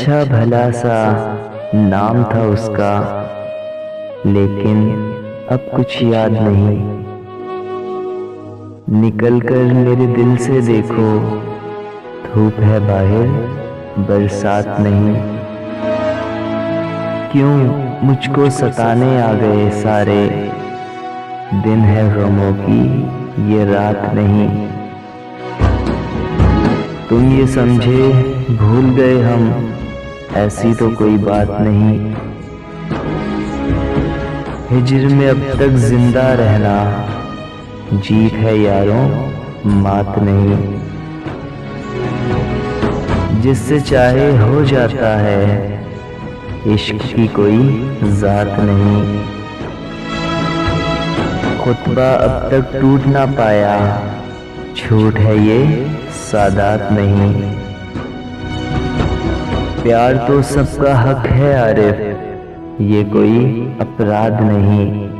अच्छा भला सा नाम था उसका, लेकिन अब कुछ याद नहीं। निकल कर मेरे दिल से देखो, धूप है बाहर, बरसात नहीं। क्यों मुझको सताने आ गए सारे, दिन है गमों की ये रात नहीं। तुम ये समझे भूल गए हम, ऐसी तो कोई बात नहीं। हिज्र में अब तक जिंदा रहना, जीत है यारों मात नहीं। जिससे चाहे हो जाता है, इश्क की कोई जात नहीं। खुतबा अब तक टूट ना पाया, झूठ है ये सादात नहीं। प्यार तो सबका हक है आरिफ, ये कोई अपराध नहीं।